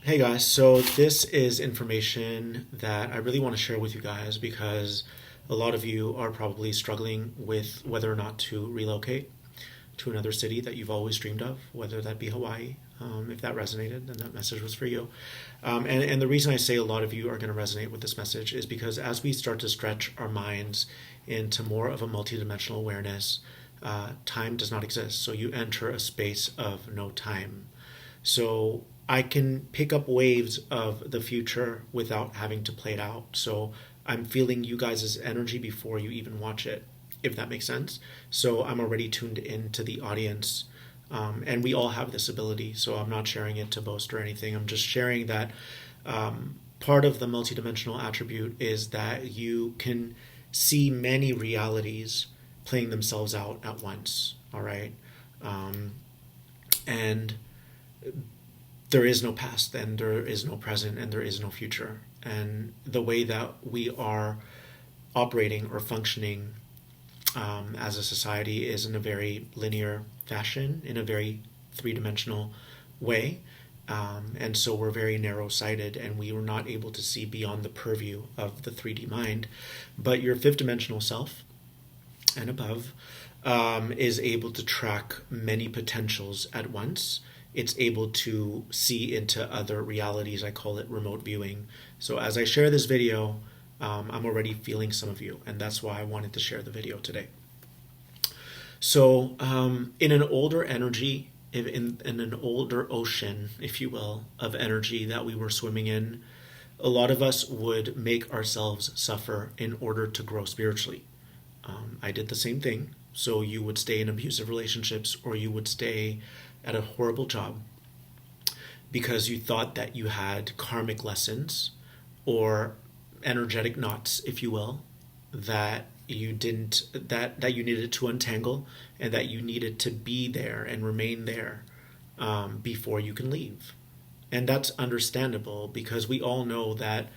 Hey guys, so this is information that I really want to share with you guys because a lot of you are probably struggling with whether or not to relocate to another city that you've always dreamed of, whether that be Hawaii. If that resonated, then that message was for you. And the reason I say a lot of you are going to resonate with this message is because as we start to stretch our minds into more of a multidimensional awareness, time does not exist. So you enter a space of no time. So I can pick up waves of the future without having to play it out. So I'm feeling you guys' energy before you even watch it, if that makes sense. So I'm already tuned into the audience. And we all have this ability. So I'm not sharing it to boast or anything. I'm just sharing that part of the multidimensional attribute is that you can see many realities playing themselves out at once. All right. And there is no past and there is no present and there is no future. And the way that we are operating or functioning as a society is in a very linear fashion, in a very three-dimensional way. And so we're very narrow-sighted and we were not able to see beyond the purview of the 3D mind. But your fifth dimensional self and above is able to track many potentials at once. It's able to see into other realities. I call it remote viewing. So as I share this video, I'm already feeling some of you, and that's why I wanted to share the video today. So in an older energy, in an older ocean, if you will, of energy that we were swimming in, a lot of us would make ourselves suffer in order to grow spiritually. I did the same thing. So you would stay in abusive relationships or you would stay at a horrible job because you thought that you had karmic lessons or energetic knots, if you will, that you didn't that you needed to untangle and that you needed to be there and remain there before you can leave. And that's understandable because we all know that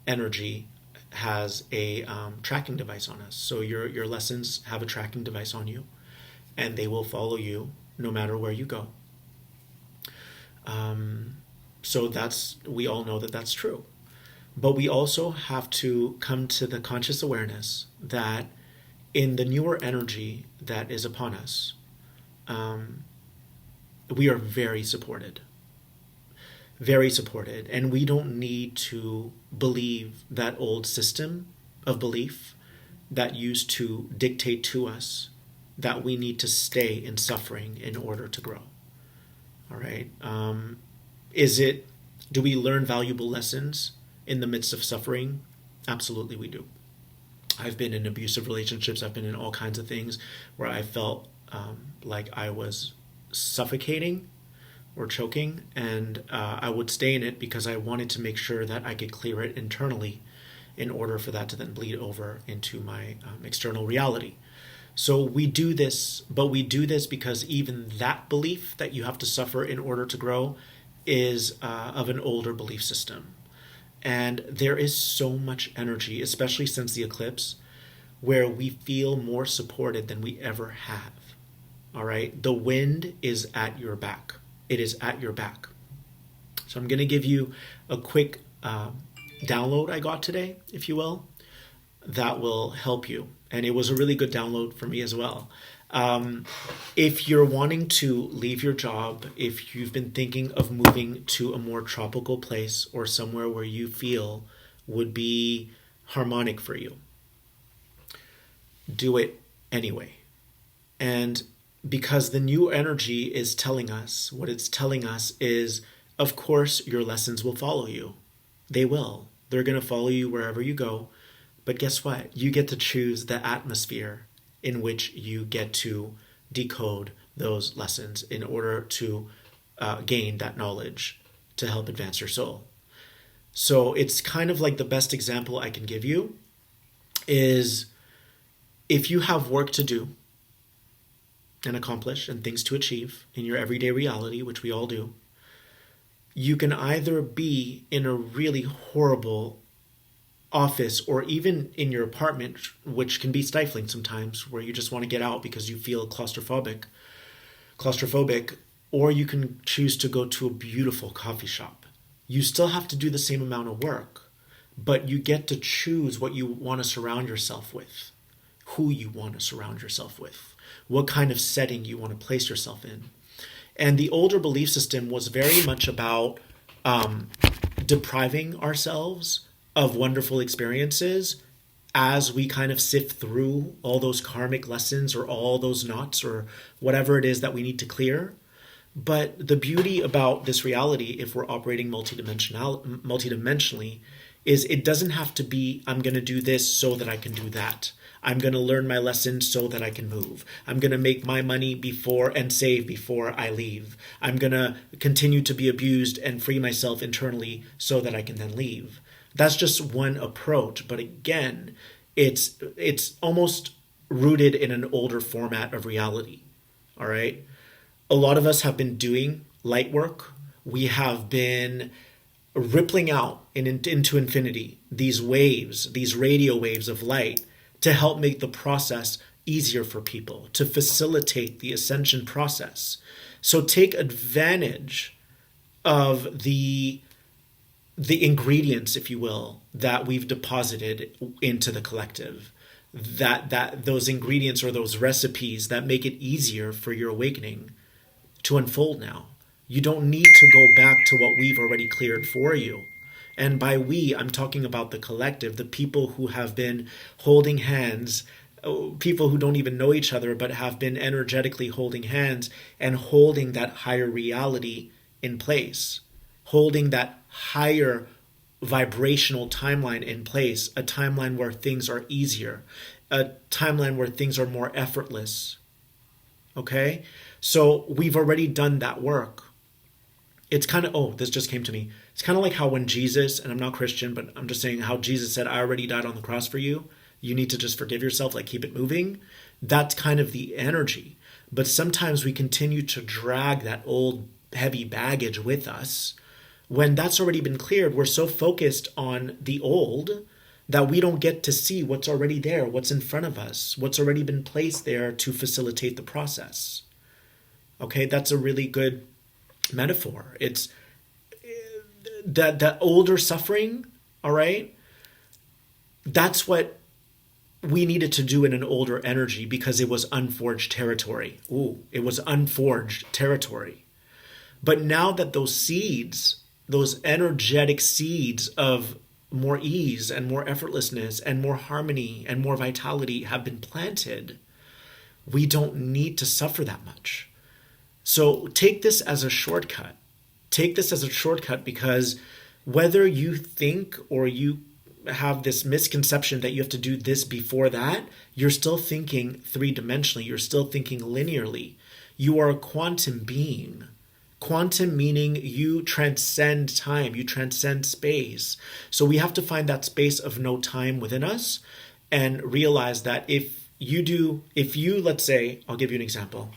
energy has a tracking device on us. So your lessons have a tracking device on you and they will follow you no matter where you go. So we all know that that's true. But we also have to come to the conscious awareness that in the newer energy that is upon us, we are very supported. Very supported. And we don't need to believe that old system of belief that used to dictate to us that we need to stay in suffering in order to grow. All right. Do we learn valuable lessons in the midst of suffering? Absolutely we do. I've been in abusive relationships. I've been in all kinds of things where I felt like I was suffocating or choking, and I would stay in it because I wanted to make sure that I could clear it internally in order for that to then bleed over into my external reality. So we do this, but we do this because even that belief that you have to suffer in order to grow is of an older belief system. And there is so much energy, especially since the eclipse, where we feel more supported than we ever have. All right? The wind is at your back. It is at your back. So I'm going to give you a quick download I got today, if you will, that will help you. And it was a really good download for me as well. If you're wanting to leave your job, if you've been thinking of moving to a more tropical place or somewhere where you feel would be harmonic for you, do it anyway. And because the new energy is telling us, what it's telling us is, of course, your lessons will follow you. They will. They're going to follow you wherever you go. But guess what? You get to choose the atmosphere in which you get to decode those lessons in order to gain that knowledge to help advance your soul. So it's kind of like the best example I can give you is if you have work to do and accomplish and things to achieve in your everyday reality, which we all do, you can either be in a really horrible office or even in your apartment, which can be stifling sometimes, where you just want to get out because you feel claustrophobic, or you can choose to go to a beautiful coffee shop. You still have to do the same amount of work, but you get to choose what you want to surround yourself with, who you want to surround yourself with, what kind of setting you want to place yourself in. And the older belief system was very much about depriving ourselves of wonderful experiences as we kind of sift through all those karmic lessons or all those knots or whatever it is that we need to clear. But the beauty about this reality, if we're operating multidimensionally, is it doesn't have to be, I'm going to do this so that I can do that. I'm going to learn my lessons so that I can move. I'm going to make my money before and save before I leave. I'm going to continue to be abused and free myself internally so that I can then leave. That's just one approach. But again, it's almost rooted in an older format of reality. All right. A lot of us have been doing light work. We have been rippling out into infinity these waves, these radio waves of light to help make the process easier for people, to facilitate the ascension process. So take advantage of the ingredients, if you will, that we've deposited into the collective. That those ingredients or those recipes that make it easier for your awakening to unfold now. You don't need to go back to what we've already cleared for you. And by we, I'm talking about the collective, the people who have been holding hands, people who don't even know each other, but have been energetically holding hands and holding that higher reality in place, holding that higher vibrational timeline in place, a timeline where things are easier, a timeline where things are more effortless. Okay? So we've already done that work. It's kind of, this just came to me. It's kind of like how when Jesus, and I'm not Christian, but I'm just saying how Jesus said, I already died on the cross for you. You need to just forgive yourself, like keep it moving. That's kind of the energy. But sometimes we continue to drag that old heavy baggage with us. When that's already been cleared, we're so focused on the old that we don't get to see what's already there, what's in front of us, what's already been placed there to facilitate the process. Okay, that's a really good metaphor. It's that older suffering, all right? That's what we needed to do in an older energy because it was unforged territory. It was unforged territory. But now that those seeds, those energetic seeds of more ease and more effortlessness and more harmony and more vitality have been planted, we don't need to suffer that much. So take this as a shortcut. Take this as a shortcut because whether you think or you have this misconception that you have to do this before that, you're still thinking three-dimensionally. You're still thinking linearly. You are a quantum being. Quantum meaning you transcend time. You transcend space. So we have to find that space of no time within us and realize that if you, let's say, I'll give you an example.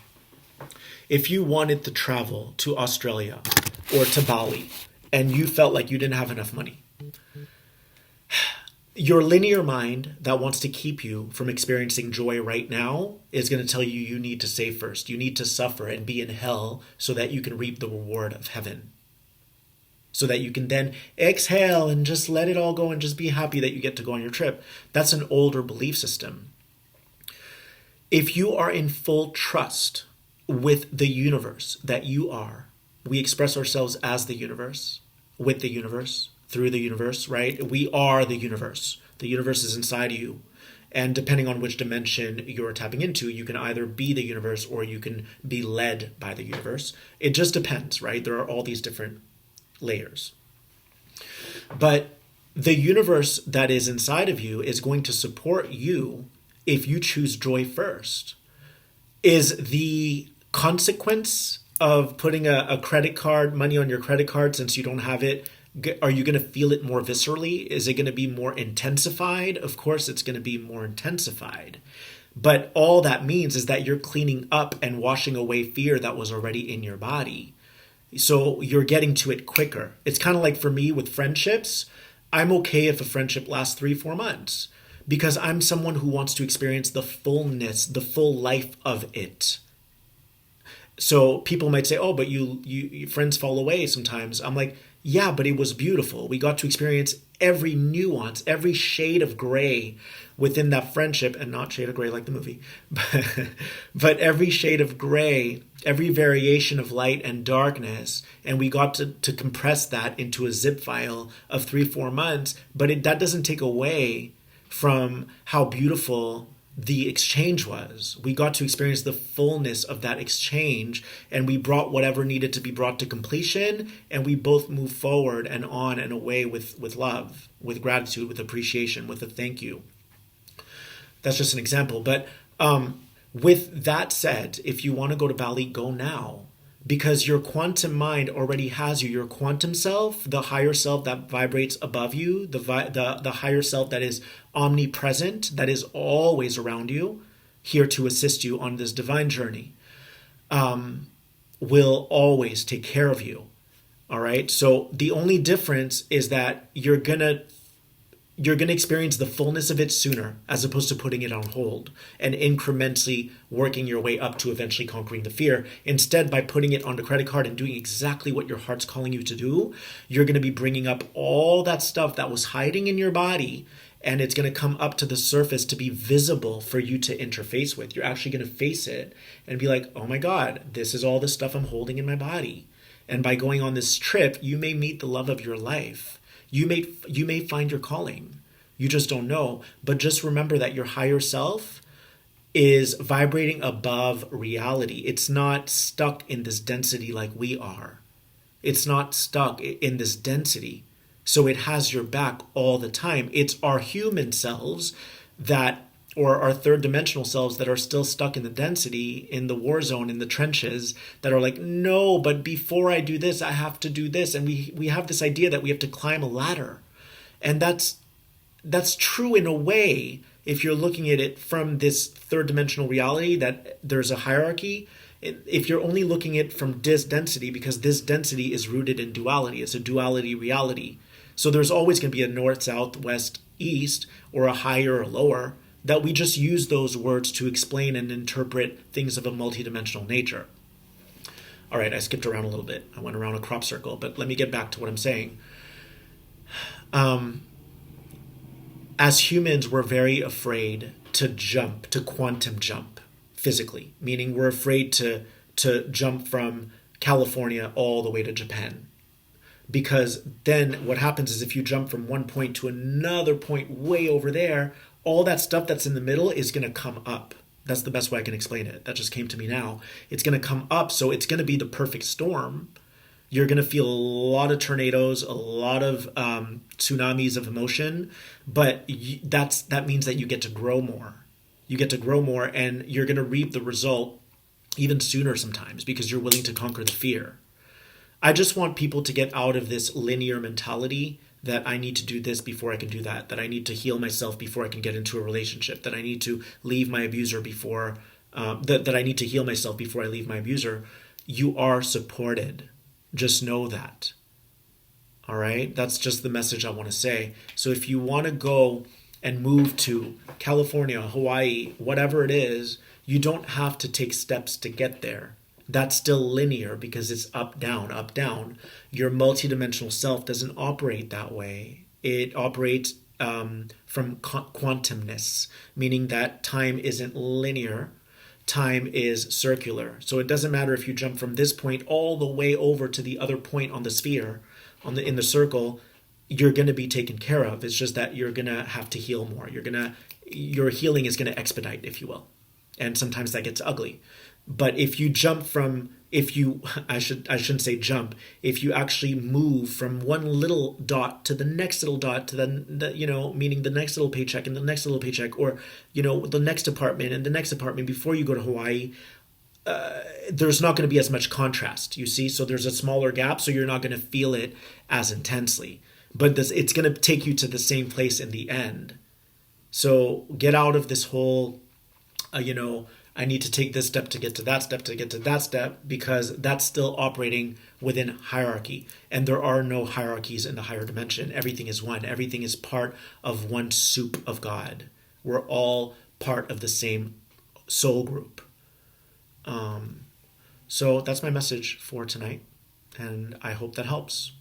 If you wanted to travel to Australia or to Bali and you felt like you didn't have enough money, your linear mind that wants to keep you from experiencing joy right now is going to tell you you need to save first. You need to suffer and be in hell so that you can reap the reward of heaven. So that you can then exhale and just let it all go and just be happy that you get to go on your trip. That's an older belief system. If you are in full trust with the universe that you are, we express ourselves as the universe, with the universe, through the universe, right? We are the universe. The universe is inside you. And depending on which dimension you're tapping into, you can either be the universe or you can be led by the universe. It just depends, right? There are all these different layers. But the universe that is inside of you is going to support you if you choose joy first. Is the consequence of putting a credit card, money on your credit card since you don't have it, are you going to feel it more viscerally? Is it going to be more intensified? Of course, it's going to be more intensified. But all that means is that you're cleaning up and washing away fear that was already in your body. So you're getting to it quicker. It's kind of like for me with friendships. I'm okay if a friendship lasts 3-4 months because I'm someone who wants to experience the fullness, the full life of it. So people might say, oh, but you friends fall away sometimes. I'm like, Yeah, but it was beautiful. We got to experience every nuance, every shade of gray within that friendship, and not shade of gray like the movie, but every shade of gray, every variation of light and darkness. And we got to compress that into a zip file of 3-4 months. But that doesn't take away from how beautiful the exchange was. We got to experience the fullness of that exchange, and we brought whatever needed to be brought to completion, and we both moved forward and on and away with love, with gratitude, with appreciation, with a thank you. That's just an example. But with that said, if you want to go to Bali, go now. Because your quantum mind already has you. Your quantum self, the higher self that vibrates above you, the higher self that is omnipresent, that is always around you, here to assist you on this divine journey, will always take care of you. All right? So the only difference is that you're gonna experience the fullness of it sooner, as opposed to putting it on hold and incrementally working your way up to eventually conquering the fear. Instead, by putting it on the credit card and doing exactly what your heart's calling you to do, you're going to be bringing up all that stuff that was hiding in your body, and it's going to come up to the surface to be visible for you to interface with. You're actually going to face it and be like, oh my God, this is all the stuff I'm holding in my body. And by going on this trip, you may meet the love of your life. You may find your calling. You just don't know. But just remember that your higher self is vibrating above reality. It's not stuck in this density like we are. It's not stuck in this density. So it has your back all the time. It's our human selves or our third dimensional selves that are still stuck in the density, in the war zone, in the trenches, that are like, no, but before I do this, I have to do this. And we have this idea that we have to climb a ladder. And that's true in a way, if you're looking at it from this third dimensional reality, that there's a hierarchy. If you're only looking at it from this density, because this density is rooted in duality, it's a duality reality. So there's always going to be a north, south, west, east, or a higher or lower, that we just use those words to explain and interpret things of a multidimensional nature. All right, I skipped around a little bit. I went around a crop circle, but let me get back to what I'm saying. As humans, we're very afraid to jump, to quantum jump physically, meaning we're afraid to jump from California all the way to Japan. Because then what happens is, if you jump from one point to another point way over there, all that stuff that's in the middle is going to come up. That's the best way I can explain it. That just came to me now. It's going to come up, so it's going to be the perfect storm. You're going to feel a lot of tornadoes, a lot of tsunamis of emotion, but that means that you get to grow more. You get to grow more, and you're going to reap the result even sooner sometimes, because you're willing to conquer the fear. I just want people to get out of this linear mentality that I need to do this before I can do that I need to heal myself before I can get into a relationship, that I need to leave my abuser before, that I need to heal myself before I leave my abuser. You are supported. Just know that. All right? That's just the message I want to say. So if you want to go and move to California, Hawaii, whatever it is, you don't have to take steps to get there. That's still linear, because it's up, down, up, down. Your multidimensional self doesn't operate that way. It operates from quantumness, meaning that time isn't linear. Time is circular. So it doesn't matter if you jump from this point all the way over to the other point on the sphere, in the circle, you're going to be taken care of. It's just that you're going to have to heal more. Your healing is going to expedite, if you will. And sometimes that gets ugly. But if you jump I shouldn't say jump, if you actually move from one little dot to the next little dot, to meaning the next little paycheck and the next little paycheck, or, the next apartment and the next apartment before you go to Hawaii, there's not going to be as much contrast, you see? So there's a smaller gap, so you're not going to feel it as intensely. But it's going to take you to the same place in the end. So get out of this whole, I need to take this step to get to that step to get to that step, because that's still operating within hierarchy. And there are no hierarchies in the higher dimension. Everything is one. Everything is part of one soup of God. We're all part of the same soul group. So that's my message for tonight, and I hope that helps.